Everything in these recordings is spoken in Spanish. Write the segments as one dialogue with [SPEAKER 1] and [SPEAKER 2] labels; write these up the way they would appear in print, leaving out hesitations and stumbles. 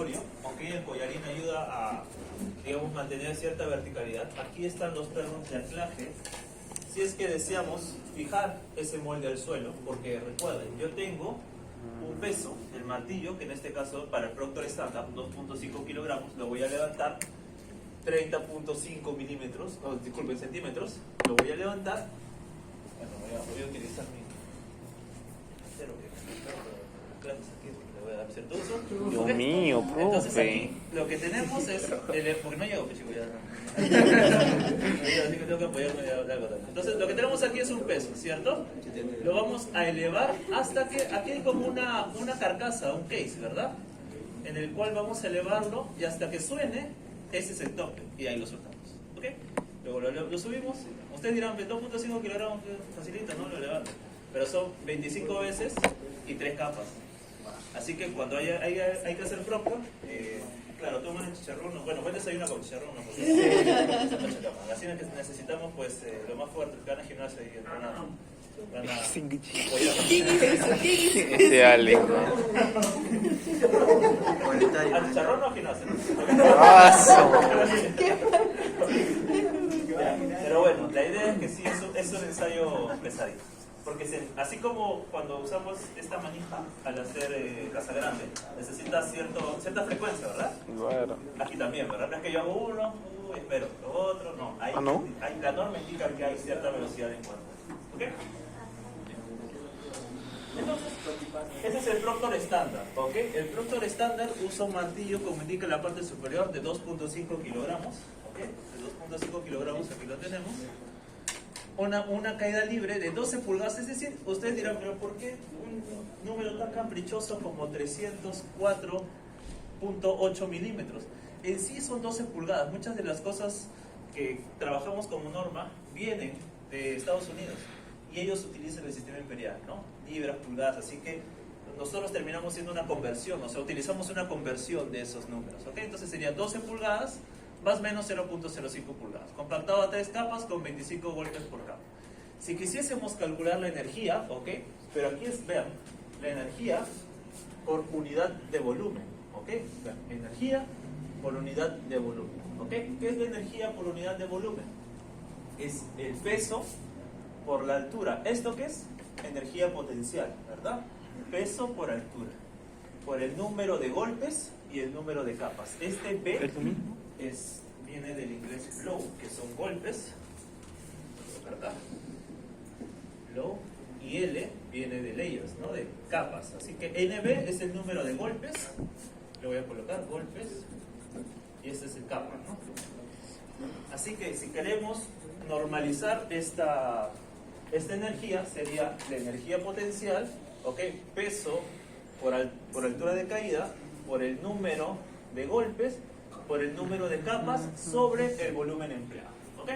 [SPEAKER 1] giratorio, ok, el collarín ayuda a, digamos, mantener cierta verticalidad. Aquí están los pernos de anclaje. Si es que deseamos fijar ese molde al suelo, porque recuerden, yo tengo un peso del martillo, que en este caso para el Proctor Standard, 2.5 kilogramos, lo voy a levantar 30.5 milímetros, no, disculpen, centímetros, lo voy a levantar. Bueno, voy a utilizar mi acero que clases aquí, le voy a dar cierto uso.
[SPEAKER 2] Dios mío, profe.
[SPEAKER 1] Entonces aquí lo que tenemos es, porque no llego, pues chico, ya. Así que tengo que apoyarme de algo también. Entonces lo que tenemos aquí es un peso, ¿cierto? Lo vamos a elevar hasta que, aquí hay como una carcasa, un case, ¿verdad? En el cual vamos a elevarlo y hasta que suene, ese es el tope, y ahí lo soltamos, ¿ok? Luego lo subimos, ustedes dirán, 2.5 kilogramos, facilita, ¿no? Lo elevamos, pero son 25 veces y 3 capas. Así que cuando hay que hacer propio, claro, toman el chicharrón, bueno, buen desayuno con chicharrón, ¿no? Porque así que necesitamos, pues, lo más fuerte, que van a gimnasio y van a
[SPEAKER 2] Ese Ale.
[SPEAKER 1] ¿al chicharrón o gimnasio? Pero bueno, la idea es que sí, es un ensayo pesadito. Porque así como cuando usamos esta manija al hacer casa grande, necesita cierta frecuencia, ¿verdad?
[SPEAKER 2] Claro.
[SPEAKER 1] Aquí también, ¿verdad? No es que yo hago uno, espero, lo otro, no. La norma indica que hay cierta velocidad en cuanto. ¿Ok? Entonces, ese es el Proctor estándar, ¿ok? El Proctor estándar usa un martillo, como indica en la parte superior, de 2.5 kilogramos, ¿ok? De 2.5 kilogramos, aquí lo tenemos. Una caída libre de 12 pulgadas, es decir, ustedes dirán, pero ¿por qué un número tan caprichoso como 304.8 milímetros? En sí son 12 pulgadas, muchas de las cosas que trabajamos como norma vienen de Estados Unidos y ellos utilizan el sistema imperial, ¿no? Libras, pulgadas, así que nosotros terminamos siendo una conversión, o sea, utilizamos una conversión de esos números, ¿ok? Entonces sería 12 pulgadas más o menos 0.05 pulgadas, compactado a 3 capas con 25 golpes por capa. Si quisiésemos calcular la energía, ¿ok? Pero aquí vean, la energía por unidad de volumen, ¿ok? Vean, energía por unidad de volumen, ¿ok? ¿Qué es la energía por unidad de volumen? Es el peso por la altura. ¿Esto qué es? Energía potencial, ¿verdad? Peso por altura, por el número de golpes y el número de capas. Este B viene del inglés blow, que son golpes, ¿verdad? Blow, y L viene de layers, ¿no? De capas. Así que NB es el número de golpes, le voy a colocar golpes, y este es el capa, ¿no? Así que si queremos normalizar esta energía, sería la energía potencial, ¿ok? Peso por altura de caída, por el número de golpes, por el número de capas sobre el volumen empleado, ¿ok?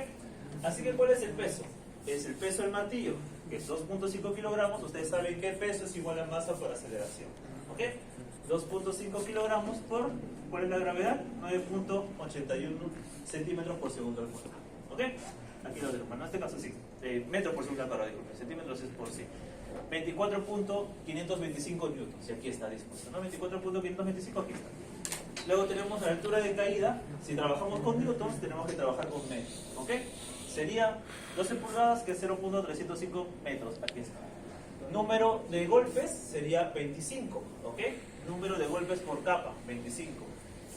[SPEAKER 1] Así que ¿cuál es el peso? Es el peso del martillo, que es 2.5 kilogramos. Ustedes saben que peso es igual a masa por aceleración, ¿ok? 2.5 kilogramos ¿cuál es la gravedad? 9.81 centímetros por segundo al cuadrado, ¿ok? Aquí lo tenemos, bueno, en este caso sí, metros por segundo al cuadrado, disculpen, centímetros es por sí. 24.525 newtons, y aquí está dispuesto, ¿no? 24.525, aquí está. Luego tenemos la altura de caída. Si trabajamos con newtons, tenemos que trabajar con metros, ¿ok? Sería 12 pulgadas, que es 0.305 metros, aquí está. Número de golpes sería 25, ¿ok? Número de golpes por capa, 25.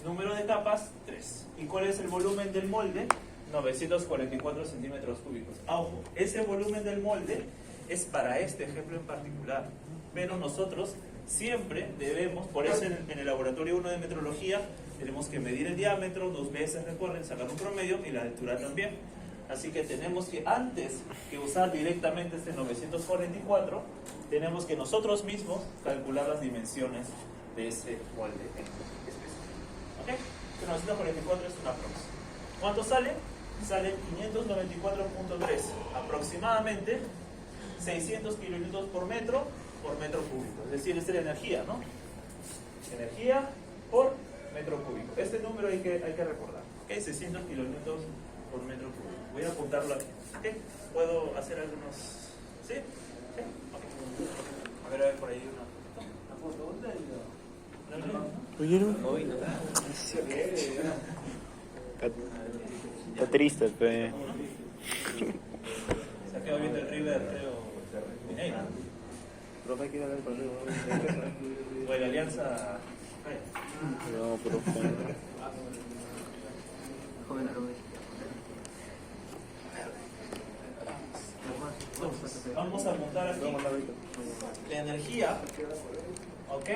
[SPEAKER 1] Número de capas, 3. ¿Y cuál es el volumen del molde? 944 centímetros cúbicos. Ojo, ese volumen del molde es para este ejemplo en particular, pero nosotros siempre debemos, por eso en el laboratorio 1 de metrología tenemos que medir el diámetro 2 veces, recuerden, sacar un promedio, y la altura también. Así que tenemos que, antes que usar directamente este 944, tenemos que nosotros mismos calcular las dimensiones de ese molde específico, ¿ok? Este 944 es una proxy. ¿Cuánto sale? Sale 594.3, aproximadamente 600 kilonewtons por metro cúbico. Es decir, esta es la energía, ¿no? Energía por metro cúbico. Este número hay que recordar, ¿ok? 600 kilonewtons por metro cúbico. Voy a apuntarlo aquí, ¿ok? ¿Puedo hacer algunos...? ¿Sí? ¿Sí? Ok. A ver, por ahí una foto. ¿Dónde hay una
[SPEAKER 2] ¿Oyeron? Está triste, pe.
[SPEAKER 1] Se ha quedado viendo el River, creo, Mineiro.
[SPEAKER 3] Profe, hay que ir a ver el partido.
[SPEAKER 1] O el Alianza.
[SPEAKER 2] No, profe.
[SPEAKER 3] Joven Arroyo.
[SPEAKER 1] Entonces, vamos a apuntar aquí la energía, ¿ok?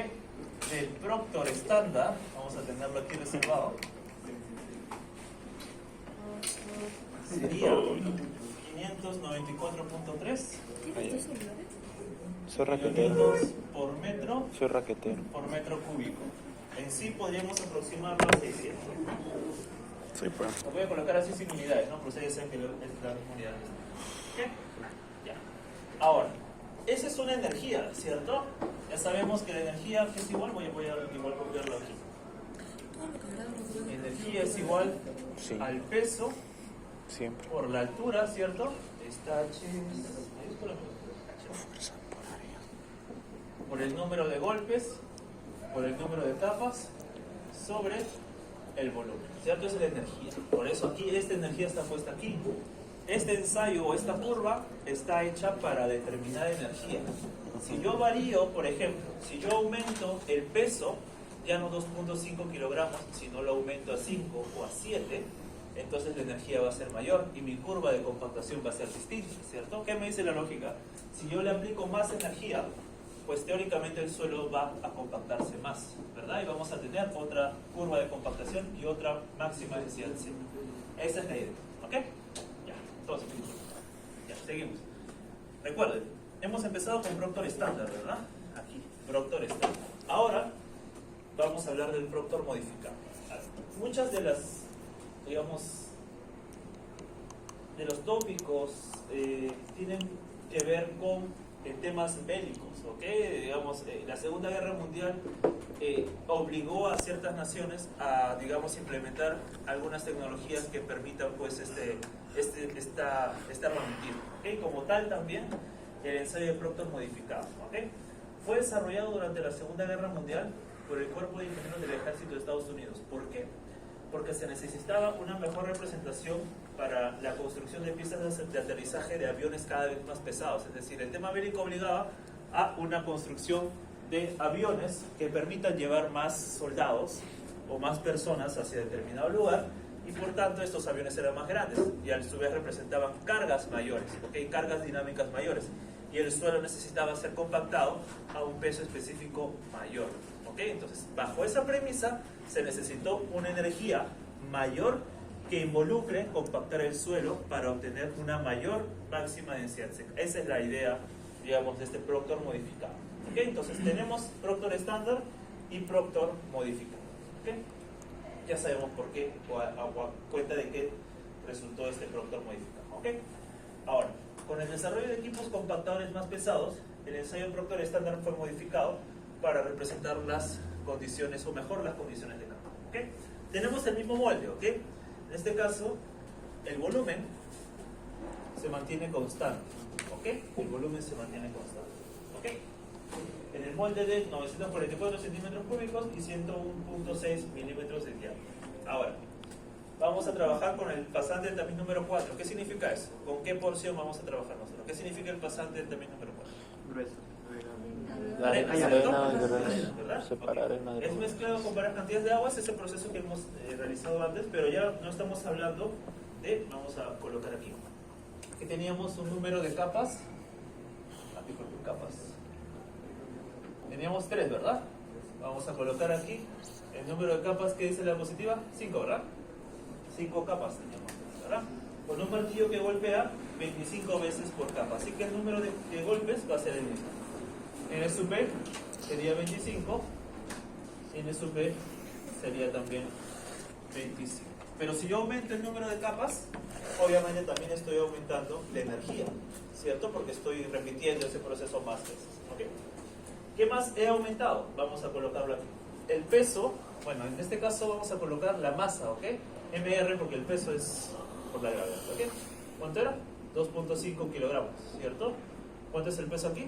[SPEAKER 1] Del Proctor estándar, vamos a tenerlo aquí reservado, sería 594.3
[SPEAKER 2] Soy raquetero.
[SPEAKER 1] kilonewtons por metro
[SPEAKER 2] Soy raquetero.
[SPEAKER 1] por metro cúbico. En sí podríamos aproximarlo a 600.
[SPEAKER 2] Soy pro.
[SPEAKER 1] Lo voy a colocar así sin unidades, ¿no? Por ustedes saben que es la unidad. ¿Ok? Ya. Ahora, esa es una energía, ¿cierto? Ya sabemos que la energía que es igual, voy a igual copiarlo aquí. Energía es igual
[SPEAKER 2] Sí.
[SPEAKER 1] al peso
[SPEAKER 2] Siempre.
[SPEAKER 1] por la altura, ¿cierto? Esta H mayúscula,
[SPEAKER 2] Fuerza por área.
[SPEAKER 1] por el número de golpes, por el número de capas, sobre el volumen, ¿cierto? Esa es la energía. Por eso aquí esta energía está puesta aquí. Este ensayo o esta curva está hecha para determinar energía. Si yo varío, por ejemplo, si yo aumento el peso, ya no 2.5 kilogramos, sino lo aumento a 5 o a 7, entonces la energía va a ser mayor y mi curva de compactación va a ser distinta, ¿cierto? ¿Qué me dice la lógica? Si yo le aplico más energía, pues teóricamente el suelo va a compactarse más, ¿verdad? Y vamos a tener otra curva de compactación y otra máxima densidad C. Esa es la idea, ¿ok? Ya, entonces, ya, seguimos. Recuerden, hemos empezado con Proctor estándar, ¿verdad? Aquí, Proctor estándar. Ahora, vamos a hablar del Proctor modificado. Muchas de las, digamos, de los tópicos tienen que ver con temas bélicos, ¿ok? Digamos, la Segunda Guerra Mundial obligó a ciertas naciones a, digamos, implementar algunas tecnologías que permitan, pues, esta armamentismo, ¿ok? Como tal también el ensayo de Proctor modificado, ¿ok? Fue desarrollado durante la Segunda Guerra Mundial por el Cuerpo de Ingenieros del Ejército de Estados Unidos. ¿Por qué? Porque se necesitaba una mejor representación para la construcción de pistas de aterrizaje de aviones cada vez más pesados. Es decir, el tema bélico obligaba a una construcción de aviones que permitan llevar más soldados o más personas hacia determinado lugar, y por tanto estos aviones eran más grandes y a su vez representaban cargas mayores, ¿okay? Cargas dinámicas mayores, y el suelo necesitaba ser compactado a un peso específico mayor, ¿okay? Entonces, bajo esa premisa se necesitó una energía mayor que involucre compactar el suelo para obtener una mayor máxima densidad seca. Esa es la idea, digamos, de este Proctor modificado, ¿okay? Entonces tenemos Proctor estándar y Proctor modificado, ¿okay? Ya sabemos por qué o a cuenta de qué resultó este Proctor modificado, ¿okay? Ahora, con el desarrollo de equipos compactadores más pesados, el ensayo Proctor estándar fue modificado para representar las condiciones, o mejor las condiciones de campo, ¿okay? Tenemos el mismo molde, ¿ok? En este caso, el volumen se mantiene constante, ¿ok? El volumen se mantiene constante, ¿ok? En el molde de 944 centímetros cúbicos y 101.6 milímetros de diámetro. Ahora, vamos a trabajar con el pasante del tamiz número 4. ¿Qué significa eso? ¿Con qué porción vamos a trabajar nosotros? ¿Qué significa el pasante del tamiz número 4?
[SPEAKER 3] Grueso.
[SPEAKER 2] La
[SPEAKER 1] Arena,
[SPEAKER 2] arena,
[SPEAKER 1] ¿verdad?
[SPEAKER 2] separar arena de
[SPEAKER 1] Es mezclado con varias cantidades de agua, ese es el proceso que hemos realizado antes, pero ya no estamos hablando de, vamos a colocar aquí, que teníamos un número de capas, aquí con capas, teníamos 3, ¿verdad? Vamos a colocar aquí el número de capas que dice la diapositiva, 5, ¿verdad? 5 capas teníamos, ¿verdad? Con un martillo que golpea 25 veces por capa, así que el número de golpes va a ser el mismo. En sub P sería 25, en sub P sería también 25. Pero si yo aumento el número de capas, obviamente también estoy aumentando la energía, ¿cierto? Porque estoy repitiendo ese proceso más veces, ¿ok? ¿Qué más he aumentado? Vamos a colocarlo aquí. El peso, bueno, en este caso vamos a colocar la masa, ¿ok? MR porque el peso es por la gravedad, ¿ok? ¿Cuánto era? 2.5 kilogramos, ¿cierto? ¿Cuánto es el peso aquí?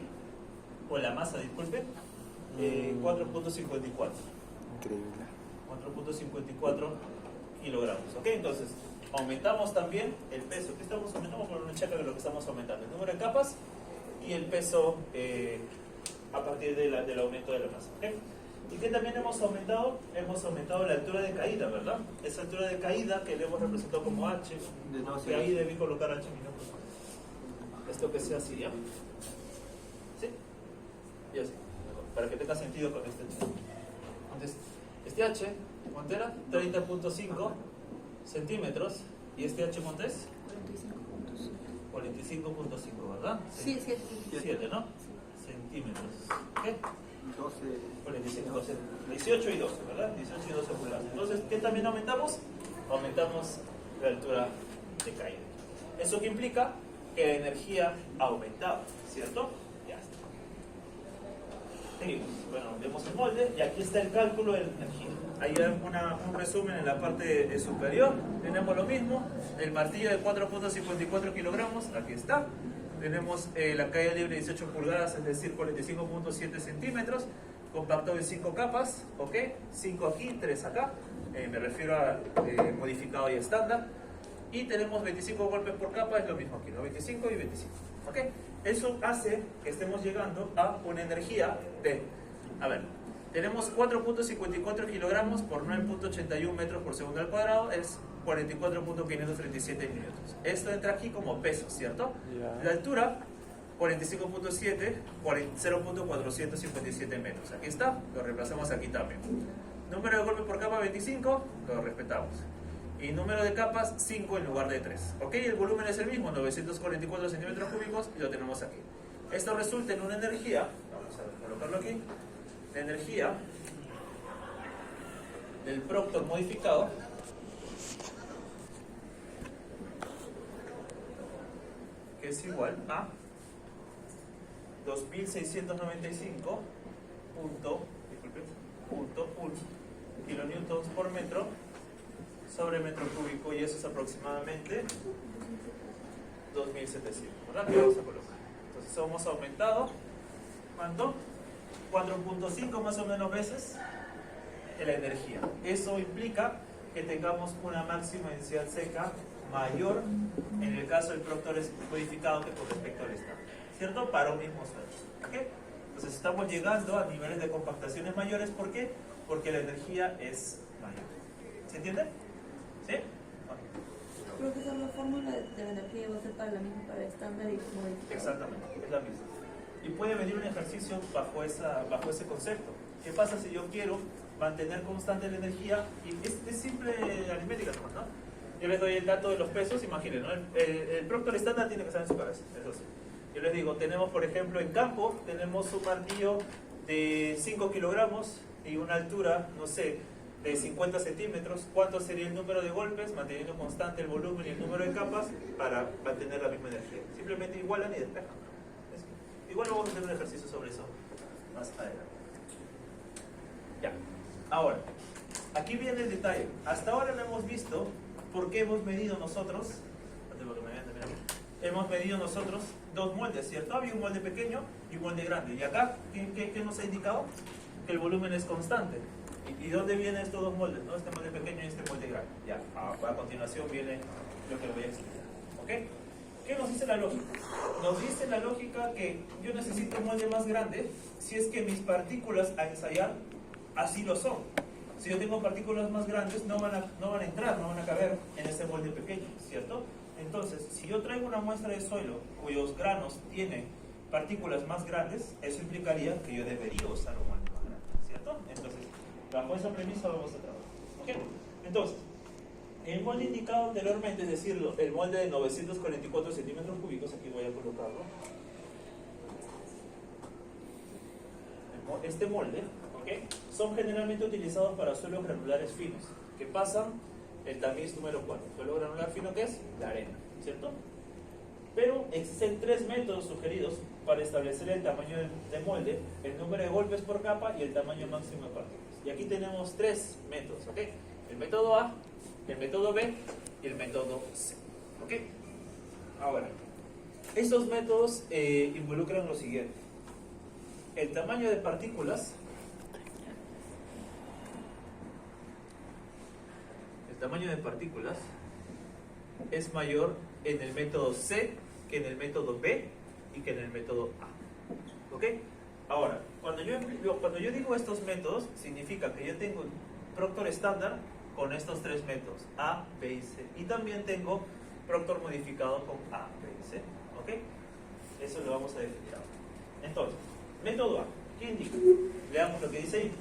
[SPEAKER 1] O la masa, disculpe, 4.54,
[SPEAKER 2] Increíble.
[SPEAKER 1] 4.54 kilogramos. ¿Ok? Entonces, aumentamos también el peso. ¿Qué estamos aumentando? Por una checa de lo que estamos aumentando. El número de capas y el peso a partir del aumento de la masa. ¿Ok? ¿Y qué también hemos aumentado? Hemos aumentado la altura de caída, ¿verdad? Esa altura de caída que le hemos representado como H.
[SPEAKER 3] De 12.
[SPEAKER 1] Que ahí debí colocar H minutos. Esto que sea así, ¿ya? ¿Sí? Y así. Para que tenga sentido con este H. Entonces, este H, ¿cuánto era? 30.5 centímetros. ¿Y este H cuánto es? 45.5, ¿verdad?
[SPEAKER 4] Sí,
[SPEAKER 1] 7, ¿no? Centímetros. ¿Qué?
[SPEAKER 3] 12.
[SPEAKER 1] 45, 12, 18 y 12, ¿verdad? 18 y 12 pulgadas. Entonces, ¿qué también aumentamos? Aumentamos la altura de caída. ¿Eso qué implica? Que la energía ha aumentado, ¿cierto? Ya está. Seguimos. Bueno, vemos el molde y aquí está el cálculo de la energía. Ahí hay un resumen en la parte superior. Tenemos lo mismo, el martillo de 4.54 kilogramos, aquí está. Tenemos la caída libre de 18 pulgadas, es decir, 45.7 centímetros, compactado en 5 capas, ¿ok? 5 aquí, 3 acá, me refiero a modificado y estándar. Y tenemos 25 golpes por capa, es lo mismo aquí, ¿no? 25 y 25, ¿ok? Eso hace que estemos llegando a una energía de, a ver, tenemos 4.54 kilogramos por 9.81 metros por segundo al cuadrado, es 44.537 minutos. Esto entra aquí como peso, ¿cierto?
[SPEAKER 2] Ya.
[SPEAKER 1] La altura, 45.7, 0.457 metros. Aquí está, lo reemplazamos aquí también. Número de golpes por capa, 25, lo respetamos. Y número de capas, 5 en lugar de 3. ¿Ok? El volumen es el mismo, 944 centímetros cúbicos, y lo tenemos aquí. Esto resulta en una energía, vamos a colocarlo aquí, la energía del Proctor modificado, que es igual a 2.695.1 kilonewtons por metro sobre metro cúbico, y eso es aproximadamente 2.700, ¿verdad? Que vamos a colocar. Entonces hemos aumentado, ¿cuánto? 4.5 más o menos veces la energía. Eso implica que tengamos una máxima densidad seca mayor en el caso del Proctor modificado que con respecto al estándar, ¿cierto? Para un mismo suelo. ¿Ok? Entonces estamos llegando a niveles de compactaciones mayores. ¿Por qué? Porque la energía es mayor. ¿Se entiende? ¿Sí? Bueno.
[SPEAKER 4] Profesor, la fórmula de la energía va a ser para la misma para estándar y modificado.
[SPEAKER 1] Exactamente, es la misma. Y puede venir un ejercicio bajo ese concepto. ¿Qué pasa si yo quiero mantener constante la energía? Y es simple aritmética, ¿no? Yo les doy el dato de los pesos, imaginen, ¿no? El Proctor estándar tiene que estar en su cabeza, eso sí. Yo les digo, tenemos por ejemplo en campo, tenemos un martillo de 5 kilogramos y una altura, no sé, de 50 centímetros. ¿Cuánto sería el número de golpes, manteniendo constante el volumen y el número de capas para mantener la misma energía? Simplemente igualan y despejan. Igual vamos a hacer un ejercicio sobre eso más adelante. Ya, ahora, aquí viene el detalle. Hasta ahora no hemos visto por qué hemos medido nosotros, hemos medido nosotros dos moldes, ¿cierto? Había un molde pequeño y un molde grande. Y acá, ¿qué nos ha indicado? Que el volumen es constante. ¿Y dónde vienen estos dos moldes, no? Este molde pequeño y este molde grande. Ya, a continuación viene lo que le voy a explicar. ¿Ok? ¿Qué nos dice la lógica? Nos dice la lógica que yo necesito un molde más grande si es que mis partículas a ensayar así lo son. Si yo tengo partículas más grandes, no van a entrar, no van a caber en ese molde pequeño, ¿cierto? Entonces, si yo traigo una muestra de suelo cuyos granos tienen partículas más grandes, eso implicaría que yo debería usar un molde más grande, ¿cierto? Entonces, bajo esa premisa vamos a trabajar. ¿Ok? Entonces, el molde indicado anteriormente, es decir, el molde de 944 centímetros cúbicos, aquí voy a colocarlo. Este molde, ¿ok?, son generalmente utilizados para suelos granulares finos, que pasan el tamiz número 4. Suelo granular fino, que es la arena, ¿cierto? Pero existen tres métodos sugeridos para establecer el tamaño de molde, el número de golpes por capa y el tamaño máximo de partículas. Y aquí tenemos tres métodos, ¿ok? El método A, el método B y el método C, ¿ok? Ahora, estos métodos involucran lo siguiente: el tamaño de partículas tamaño de partículas es mayor en el método C que en el método B y que en el método A. ¿Ok? Ahora, cuando yo digo estos métodos, significa que yo tengo un Proctor estándar con estos tres métodos, A, B y C. Y también tengo Proctor modificado con A, B y C. ¿Ok? Eso lo vamos a definir ahora. Entonces, método A, ¿qué indica? Leamos lo que dice ahí.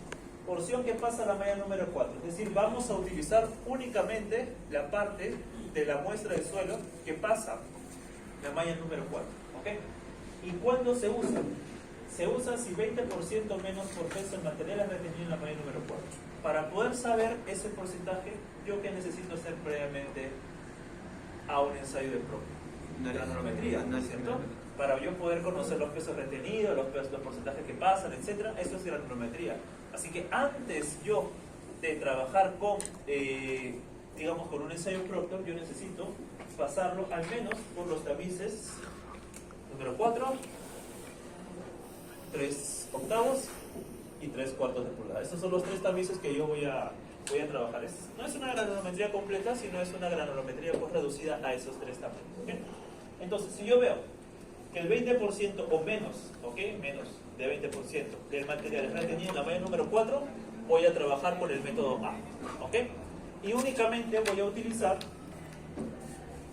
[SPEAKER 1] Porción que pasa a la malla número 4. Es decir, vamos a utilizar únicamente la parte de la muestra de suelo que pasa la malla número 4. ¿Ok? ¿Y cuándo se usa? Se usa si 20% menos por peso el material es retenido en la malla número 4. Para poder saber ese porcentaje, yo que necesito hacer previamente a un ensayo de granulometría, ¿no es cierto? Para yo poder conocer los pesos retenidos, los porcentajes que pasan, etc. Eso es granulometría. Así que antes yo de trabajar con, digamos, con un ensayo Proctor, yo necesito pasarlo al menos por los tamices número 4, 3/8 y 3/4 de pulgada. Estos son los tres tamices que yo voy a trabajar. No es una granulometría completa, sino es una granulometría pues reducida a esos tres tamaños. ¿Okay? Entonces, si yo veo que el 20% o menos, ¿ok? Menos de 20% del material es retenido en la malla número 4, voy a trabajar con el método A. ¿Ok? Y únicamente voy a utilizar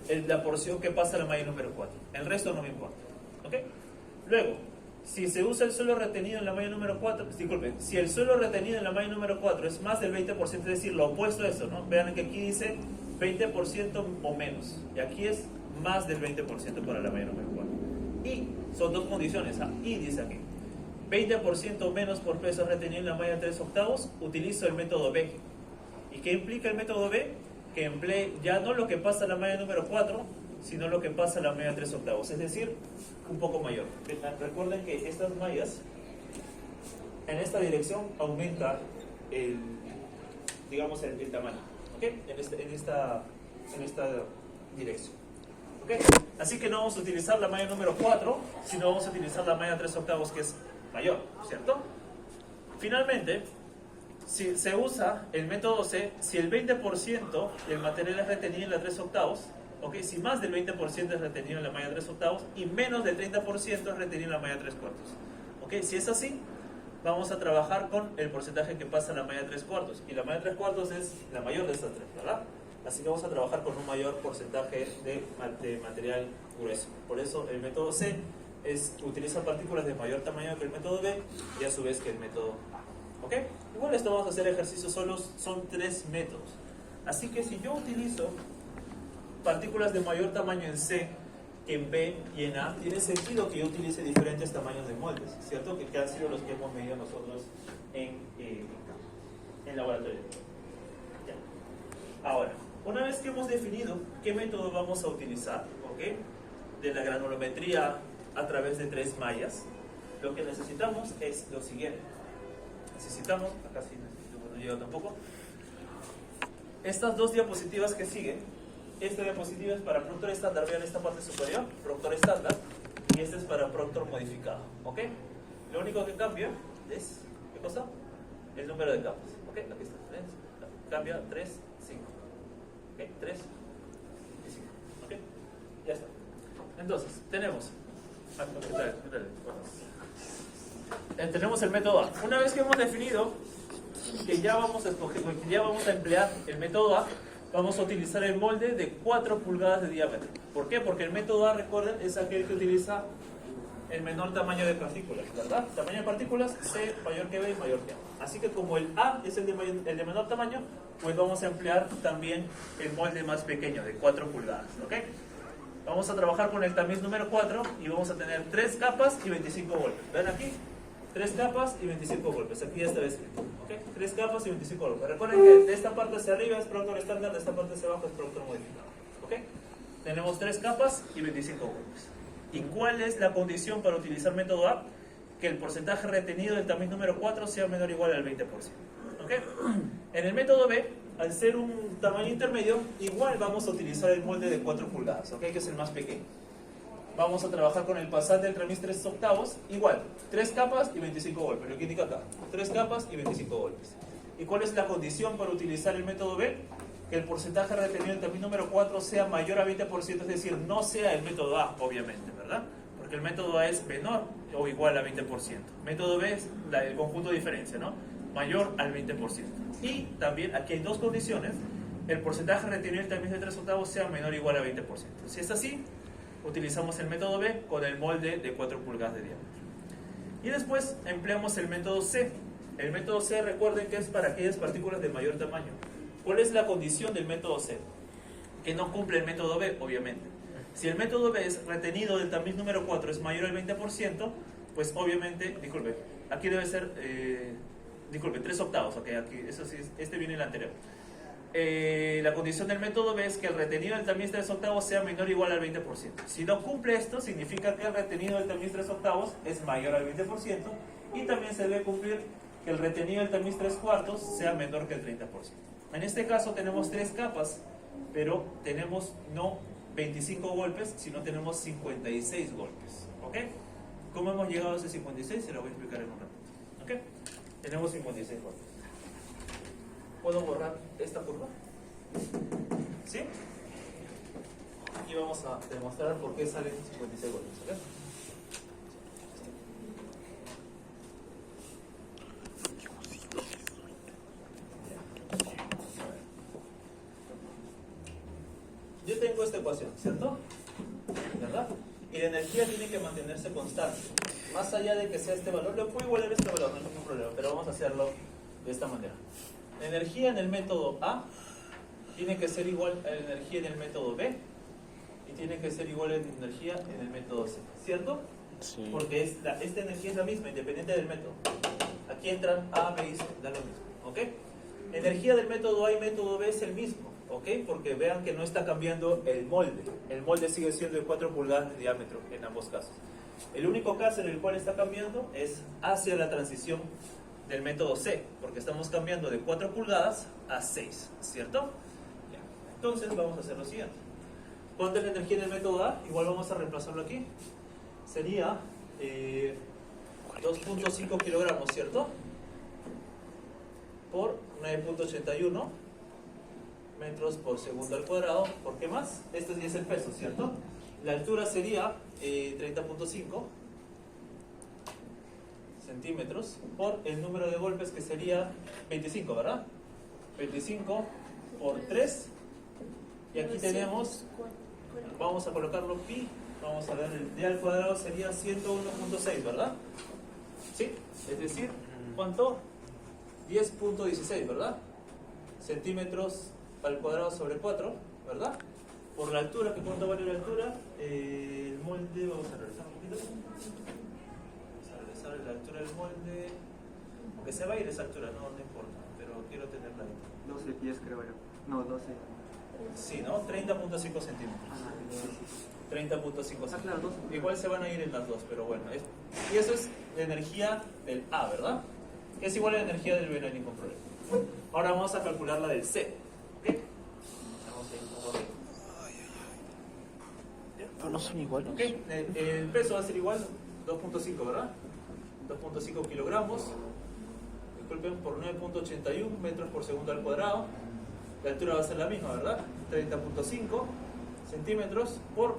[SPEAKER 1] la porción que pasa a la malla número 4. El resto no me importa. ¿Ok? Luego, si se usa el suelo retenido en la malla número 4, disculpen, si el suelo retenido en la malla número 4 es más del 20%, es decir, lo opuesto a eso, ¿no? Vean que aquí dice 20% o menos, y aquí es más del 20% para la malla número 4. Y son dos condiciones, y dice aquí, 20% menos por peso retenido en la malla 3/8, utilizo el método B. ¿Y qué implica el método B? Que emplee ya no lo que pasa a la malla número 4, sino lo que pasa a la malla 3/8, es decir, un poco mayor. Recuerden que estas mallas, en esta dirección, aumenta el tamaño, ¿ok? En esta dirección, ¿ok? Así que no vamos a utilizar la malla número 4, sino vamos a utilizar la malla 3/8, que es mayor, ¿cierto? Finalmente, si se usa el método C, si el 20% del material es retenido en la 3/8, ¿ok? Si más del 20% es retenido en la malla 3/8 y menos del 30% es retenido en la malla 3/4, ¿ok? Si es así, vamos a trabajar con el porcentaje que pasa en la malla 3/4, y la malla 3/4 es la mayor de estas tres, ¿verdad? Así que vamos a trabajar con un mayor porcentaje de material grueso. Por eso el método C utiliza partículas de mayor tamaño que el método B y a su vez que el método A. ¿Ok? Igual esto vamos a hacer ejercicios solos, son tres métodos. Así que si yo utilizo partículas de mayor tamaño en C que en B y en A, tiene sentido que yo utilice diferentes tamaños de moldes, ¿cierto? Que han sido los que hemos medido nosotros en laboratorio. Ya. Ahora, una vez que hemos definido qué método vamos a utilizar, ¿ok? De la granulometría a través de tres mallas, lo que necesitamos es lo siguiente. Necesitamos, acá sí no llega tampoco, estas dos diapositivas que siguen. Esta diapositiva es para Proctor estándar, vean esta parte superior, Proctor estándar, y esta es para Proctor modificado, ¿ok? Lo único que cambia es, ¿qué cosa? El número de capas, ¿ok? Aquí está, cambia 3, 5, ¿ok? 3 y 5, ¿ok? Ya está. Entonces, tenemos tenemos el método A. Una vez que hemos definido que ya vamos a emplear el método A, vamos a utilizar el molde de 4 pulgadas de diámetro. ¿Por qué? Porque el método A, recuerden, es aquel que utiliza el menor tamaño de partículas, ¿verdad? Tamaño de partículas, C mayor que B y mayor que A. Así que como el A es el de menor tamaño, pues vamos a emplear también el molde más pequeño, de 4 pulgadas, ¿ok? Vamos a trabajar con el tamiz número 4 y vamos a tener 3 capas y 25 golpes. ¿Ven aquí? 3 capas y 25 golpes. Aquí ya está escrito. ¿Okay? 3 capas y 25 golpes. Recuerden que de esta parte hacia arriba es Proctor estándar, de esta parte hacia abajo es Proctor modificado. ¿Okay? Tenemos 3 capas y 25 golpes. ¿Y cuál es la condición para utilizar método A? Que el porcentaje retenido del tamiz número 4 sea menor o igual al 20%. ¿Okay? En el método B, al ser un tamaño intermedio, igual vamos a utilizar el molde de 4 pulgadas, ¿okay? Que es el más pequeño. Vamos a trabajar con el pasante del tamiz 3/8, igual, 3 capas y 25 golpes, lo que indica acá, 3 capas y 25 golpes. ¿Y cuál es la condición para utilizar el método B? que el porcentaje retenido en el tamiz número 4 sea mayor a 20%, es decir, no sea el método A, obviamente, ¿verdad? Porque el método A es menor o igual a 20%. Método B es el conjunto de diferencia, ¿no? Mayor al 20%. Y también aquí hay dos condiciones: el porcentaje retenido en el tamiz de 3/8 sea menor o igual a 20%. Si es así, utilizamos el método B con el molde de 4 pulgadas de diámetro. Y después empleamos el método C. El método C, recuerden que es para aquellas partículas de mayor tamaño. ¿Cuál es la condición del método C? Que no cumple el método B, obviamente. Si el método B es retenido del tamiz número 4 es mayor al 20%, pues obviamente, disculpe, aquí debe ser, disculpe, 3/8, ok, aquí, eso sí, este viene el anterior. La condición del método B es que el retenido del tamiz 3/8 sea menor o igual al 20%. Si no cumple esto, significa que el retenido del tamiz 3/8 es mayor al 20%, y también se debe cumplir que el retenido del tamiz 3/4 sea menor que el 30%. En este caso tenemos 3 capas, pero tenemos no 25 golpes, sino tenemos 56 golpes. ¿Ok? ¿Cómo hemos llegado a ese 56? Se lo voy a explicar en un ratito. ¿Ok? Tenemos 56 golpes. ¿Puedo borrar esta curva? ¿Sí? Y vamos a demostrar por qué salen 56 golpes. ¿Ok? Yo tengo esta ecuación, ¿cierto? ¿Verdad? Y la energía tiene que mantenerse constante. Más allá de que sea este valor, le puedo igualar este valor, no hay ningún problema, pero vamos a hacerlo de esta manera. La energía en el método A tiene que ser igual a la energía en el método B, y tiene que ser igual a la energía en el método C, ¿cierto?
[SPEAKER 2] Sí.
[SPEAKER 1] Porque esta energía es la misma, independiente del método. Aquí entran A, B y C, da lo mismo, ¿ok? Energía del método A y método B es el mismo, ¿ok? Porque vean que no está cambiando el molde. El molde sigue siendo de 4 pulgadas de diámetro en ambos casos. El único caso en el cual está cambiando es hacia la transición del método C, porque estamos cambiando de 4 pulgadas a 6, ¿cierto? Ya. Entonces vamos a hacer lo siguiente. ¿Cuánto es la energía en el método A? Igual vamos a reemplazarlo aquí. Sería 2.5 kilogramos, ¿cierto? Por 9.81 metros por segundo al cuadrado. ¿Por qué más? Este sí es el peso, ¿cierto? La altura sería 30.5 centímetros por el número de golpes, que sería 25, ¿verdad? 25 por 3. Y aquí tenemos, vamos a colocarlo pi, vamos a ver, el d al cuadrado sería 101.6, ¿verdad? ¿Sí? Es decir, ¿cuánto? 10.16, ¿verdad? Centímetros al cuadrado sobre 4, ¿verdad? Por la altura, ¿que cuánto vale la altura? El molde, vamos a regresar un poquito. Vamos a regresar la altura del molde. Aunque se va a ir esa altura, no importa, pero quiero tenerla ahí.
[SPEAKER 3] 12 pies creo yo. No, 12.
[SPEAKER 1] Sí, ¿no? 30.5 centímetros. 30.5 centímetros.
[SPEAKER 3] Ah, claro, 12.
[SPEAKER 1] Igual se van a ir en las dos, pero bueno. Y eso es la energía del A, ¿verdad? Que es igual a la energía del B, no hay ningún problema. Ahora vamos a calcular la del C. ¿Ok? Vamos a ir un poco arriba.
[SPEAKER 2] Pero no son iguales.
[SPEAKER 1] Ok, el peso va a ser igual, 2.5, ¿verdad? 2.5 kilogramos, disculpen, por 9.81 metros por segundo al cuadrado. La altura va a ser la misma, ¿verdad? 30.5 centímetros por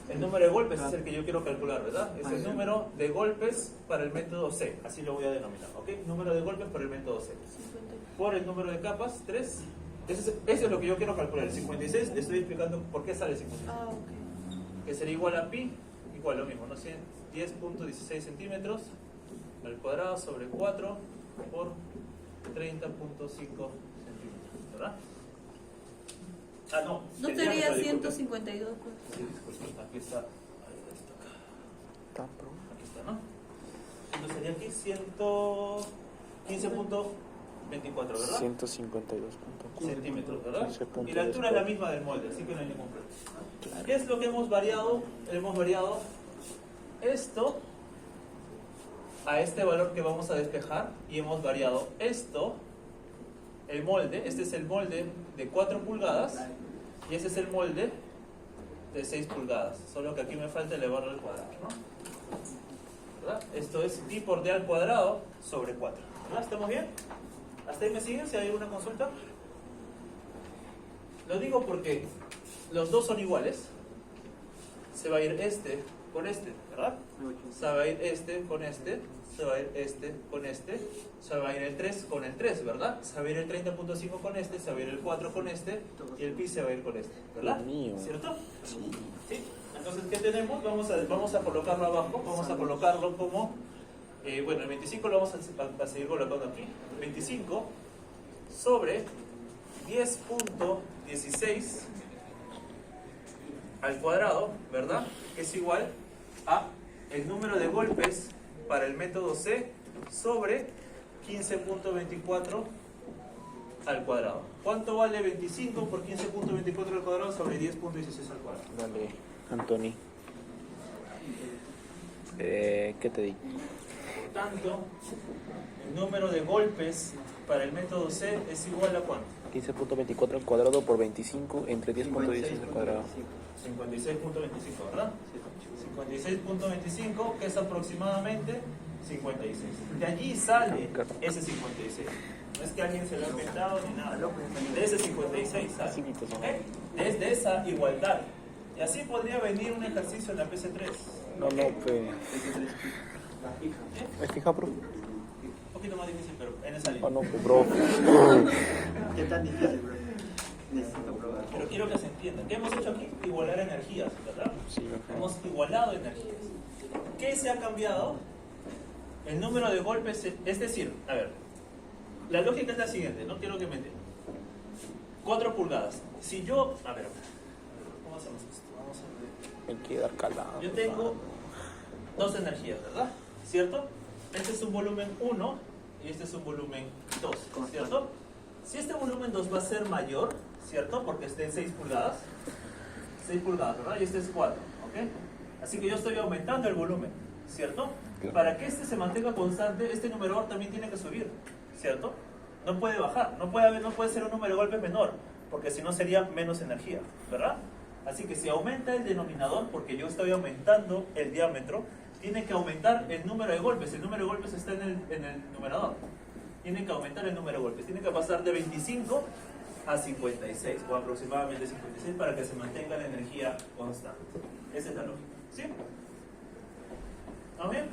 [SPEAKER 1] el número de golpes, es el que yo quiero calcular, ¿verdad? Es el número de golpes para el método C, así lo voy a denominar, ¿ok? Número de golpes para el método C. Por el número de capas, 3. Ese es lo que yo quiero calcular, el 56. Le estoy explicando por qué sale el 56.
[SPEAKER 4] Ah, ok.
[SPEAKER 1] Que sería igual a pi, igual lo mismo, ¿no? 10.16 centímetros al cuadrado sobre 4 por 30.5 centímetros, ¿verdad? Ah, no.
[SPEAKER 4] ¿No
[SPEAKER 1] el
[SPEAKER 4] sería
[SPEAKER 1] diámetro, disculpe.
[SPEAKER 4] 152?
[SPEAKER 1] Sí, disculpe, aquí está. Ahí está acá.
[SPEAKER 2] Tan pro.
[SPEAKER 1] Aquí está, ¿no? Entonces sería aquí 115.24, ¿verdad?
[SPEAKER 2] 152.4
[SPEAKER 1] Centímetros, ¿verdad?
[SPEAKER 2] 15.24.
[SPEAKER 1] Y la altura es la misma del molde, así que no hay ningún problema.
[SPEAKER 2] Claro.
[SPEAKER 1] ¿Qué es lo que hemos variado? Hemos variado esto a este valor que vamos a despejar, y hemos variado esto, el molde. Este es el molde de 4 pulgadas y este es el molde de 6 pulgadas, solo que aquí me falta elevarlo al cuadrado, ¿no? ¿Verdad? Esto es pi por d al cuadrado sobre 4. ¿Verdad? ¿Estamos bien? ¿Hasta ahí me siguen? Si hay alguna consulta. Lo digo porque los dos son iguales. Se va a ir este con este, ¿verdad? Se va a ir este con este, se va a ir este con este, se va a ir el 3 con el 3, ¿verdad? Se va a ir el 30.5 con este, se va a ir el 4 con este y el pi se va a ir con este, ¿verdad?
[SPEAKER 2] Dios mío.
[SPEAKER 1] ¿Cierto? Sí. Entonces, ¿qué tenemos? Vamos a colocarlo abajo, vamos a colocarlo como, bueno, el 25 lo vamos a seguir colocando aquí. 25 sobre 10.16 al cuadrado, ¿verdad? Que es igual a el número de golpes para el método C sobre 15.24 al cuadrado. ¿Cuánto vale 25 por 15.24 al cuadrado sobre 10.16 al cuadrado?
[SPEAKER 2] Dale, Anthony. ¿Qué te di?
[SPEAKER 1] Por tanto, el número de golpes para el método C es igual a ¿cuánto?
[SPEAKER 2] 15.24 al cuadrado por 25 entre 10.16 al cuadrado.
[SPEAKER 1] 56.25, ¿verdad? 56.25, que es aproximadamente 56. De allí sale ese 56. No es que alguien se lo ha inventado ni nada. De ese 56 sale. ¿Ok? Desde esa igualdad. Y así podría venir un ejercicio en la PC3.
[SPEAKER 2] No, pues.
[SPEAKER 3] La fija.
[SPEAKER 2] ¿Es fija, bro?
[SPEAKER 1] Un poquito más difícil, pero en esa línea.
[SPEAKER 2] Oh, no, pues, bro.
[SPEAKER 3] ¿Qué tan difícil, bro? Necesito probar.
[SPEAKER 1] Pero quiero que se entienda. ¿Qué hemos hecho aquí? Igualar energías, ¿verdad?
[SPEAKER 2] Sí,
[SPEAKER 1] Hemos igualado energías. ¿Qué se ha cambiado? El número de golpes, es decir, a ver, la lógica es la siguiente, no quiero que me entiendan. 4 pulgadas. Si yo, a ver, ¿cómo hacemos esto? Vamos a ver.
[SPEAKER 2] hay que dar calado.
[SPEAKER 1] Yo tengo dos energías, ¿verdad? ¿Cierto? Este es un volumen 1 y este es un volumen 2, ¿cierto? Si este volumen 2 va a ser mayor, ¿cierto? Porque esté en 6 pulgadas, 6 pulgadas, ¿verdad? Y este es 4, ¿ok? Así que yo estoy aumentando el volumen, ¿cierto?
[SPEAKER 2] Claro.
[SPEAKER 1] Para que este se mantenga constante, este numerador también tiene que subir, ¿cierto? No puede bajar, no puede ser un número de golpes menor, porque si no sería menos energía, ¿verdad? Así que si aumenta el denominador, porque yo estoy aumentando el diámetro, tiene que aumentar el número de golpes. El número de golpes está en el numerador. Tiene que aumentar el número de golpes. Tiene que pasar de 25 a 56, o aproximadamente 56, para que se mantenga la energía constante. Esa es la lógica. ¿Sí? ¿Está bien?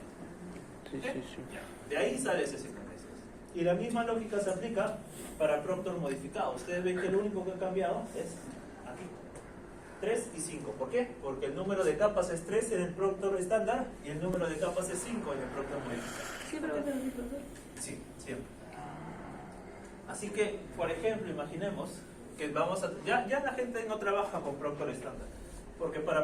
[SPEAKER 2] Sí, sí, sí.
[SPEAKER 1] De ahí sale ese 56. Y la misma lógica se aplica para Proctor modificado. Ustedes ven que lo único que ha cambiado es aquí. 3 y 5. ¿Por qué? Porque el número de capas es 3 en el Proctor estándar y el número de capas es 5 en el Proctor modificado.
[SPEAKER 4] Siempre va a ser así, profesor.
[SPEAKER 1] Sí, siempre. Así que, por ejemplo, imaginemos que vamos a... Ya la gente no trabaja con Proctor estándar. Porque para